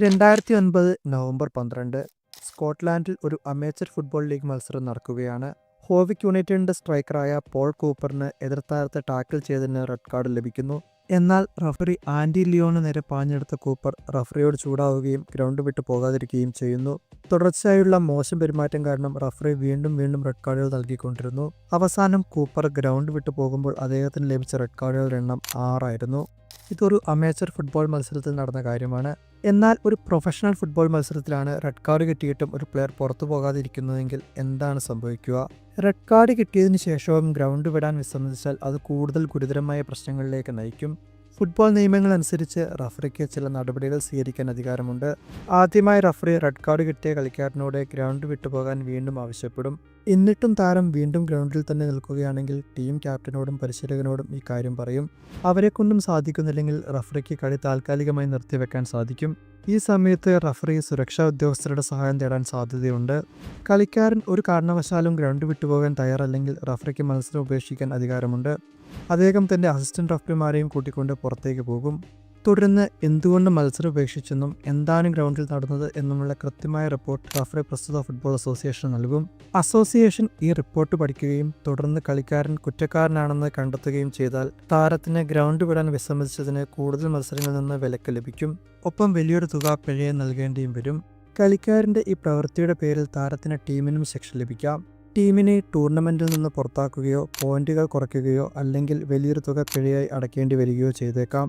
2009 November 12 സ്കോട്ട്ലാൻഡിൽ ഒരു amateur football league മത്സരം നടക്കുകയാണ്. ഹോവിക് യുണൈറ്റഡിന്റെ സ്ട്രൈക്കറായ പോൾ കൂപ്പറിന് എതിർത്താരത്തെ ടാക്കിൾ ചെയ്തതിന് റെഡ് കാർഡ് ലഭിക്കുന്നു. എന്നാൽ റഫറി ആൻഡി ലിയോന് നേരെ പാഞ്ഞെടുത്ത കൂപ്പർ റഫറിയോട് ചൂടാവുകയും ഗ്രൗണ്ട് വിട്ടു പോകാതിരിക്കുകയും ചെയ്യുന്നു. തുടർച്ചയായുള്ള മോശം പെരുമാറ്റം കാരണം റഫറി വീണ്ടും റെഡ് കാർഡുകൾ നൽകിക്കൊണ്ടിരുന്നു. അവസാനം കൂപ്പർ ഗ്രൗണ്ട് വിട്ടു പോകുമ്പോൾ അദ്ദേഹത്തിന് ലഭിച്ച റെഡ് കാർഡുകളുടെ എണ്ണം 6 ആയിരുന്നു. ഇതൊരു അമേച്ചർ ഫുട്ബോൾ മത്സരത്തിൽ നടന്ന കാര്യമാണ്. എന്നാൽ ഒരു പ്രൊഫഷണൽ ഫുട്ബോൾ മത്സരത്തിലാണ് റെഡ് കാർഡ് കിട്ടിയിട്ടും ഒരു പ്ലെയർ പുറത്തു പോകാതിരിക്കുന്നതെങ്കിൽ എന്താണ് സംഭവിക്കുക? റെഡ് കാർഡ് കിട്ടിയതിനു ശേഷവും ഗ്രൗണ്ട് വിടാൻ വിസമ്മതിച്ചാൽ അത് കൂടുതൽ ഗുരുതരമായ പ്രശ്നങ്ങളിലേക്ക് നയിക്കും. ഫുട്ബോൾ നിയമങ്ങൾ അനുസരിച്ച് റഫറിക്ക് ചില നടപടികൾ സ്വീകരിക്കാൻ അധികാരമുണ്ട്. ആദ്യമായി റഫറി റെഡ് കാർഡ് കിട്ടിയ കളിക്കാരനോട് ഗ്രൗണ്ട് വിട്ടുപോകാൻ വീണ്ടും ആവശ്യപ്പെടും. എന്നിട്ടും താരം വീണ്ടും ഗ്രൗണ്ടിൽ തന്നെ നിൽക്കുകയാണെങ്കിൽ ടീം ക്യാപ്റ്റനോടും പരിശീലകനോടും ഈ കാര്യം പറയും. അവരെക്കൊണ്ടും സാധിക്കുന്നില്ലെങ്കിൽ റഫറിക്ക് കളി താൽക്കാലികമായി നിർത്തിവെക്കാൻ സാധിക്കും. ഈ സമയത്ത് റഫറി സുരക്ഷാ ഉദ്യോഗസ്ഥരുടെ സഹായം തേടാൻ സാധ്യതയുണ്ട്. കളിക്കാരൻ ഒരു കാരണവശാലും ഗ്രൗണ്ട് വിട്ടുപോകാൻ തയ്യാറല്ലെങ്കിൽ റഫറിക്ക് മത്സരം ഉപേക്ഷിക്കാൻ അധികാരമുണ്ട്. അദ്ദേഹം തന്റെ അസിസ്റ്റന്റ് റഫറിമാരെയും കൂട്ടിക്കൊണ്ട് പുറത്തേക്ക് പോകും. തുടർന്ന് എന്തുകൊണ്ട് മത്സരം ഉപേക്ഷിച്ചെന്നും എന്താണ് ഗ്രൗണ്ടിൽ നടന്നത് എന്നുമുള്ള കൃത്യമായ റിപ്പോർട്ട് റഫറി പ്രസ്തുത ഫുട്ബോൾ അസോസിയേഷൻ നൽകും. അസോസിയേഷൻ ഈ റിപ്പോർട്ട് പഠിക്കുകയും തുടർന്ന് കളിക്കാരൻ കുറ്റക്കാരനാണെന്ന് കണ്ടെത്തുകയും ചെയ്താൽ താരത്തിന് ഗ്രൗണ്ട് വിടാൻ വിസമ്മതിച്ചതിന് കൂടുതൽ മത്സരങ്ങളിൽ നിന്ന് വിലക്ക് ലഭിക്കും. ഒപ്പം വലിയൊരു തുക പിഴയെ നൽകേണ്ടിയും വരും. കളിക്കാരന്റെ ഈ പ്രവൃത്തിയുടെ പേരിൽ താരത്തിന് ടീമിനും ശിക്ഷ ലഭിക്കാം. ടീമിനെ ടൂർണമെന്റിൽ നിന്ന് പുറത്താക്കുകയോ പോയിന്റുകൾ കുറയ്ക്കുകയോ അല്ലെങ്കിൽ വലിയൊരു തുക പിഴയായി അടയ്ക്കേണ്ടി വരികയോ ചെയ്തേക്കാം.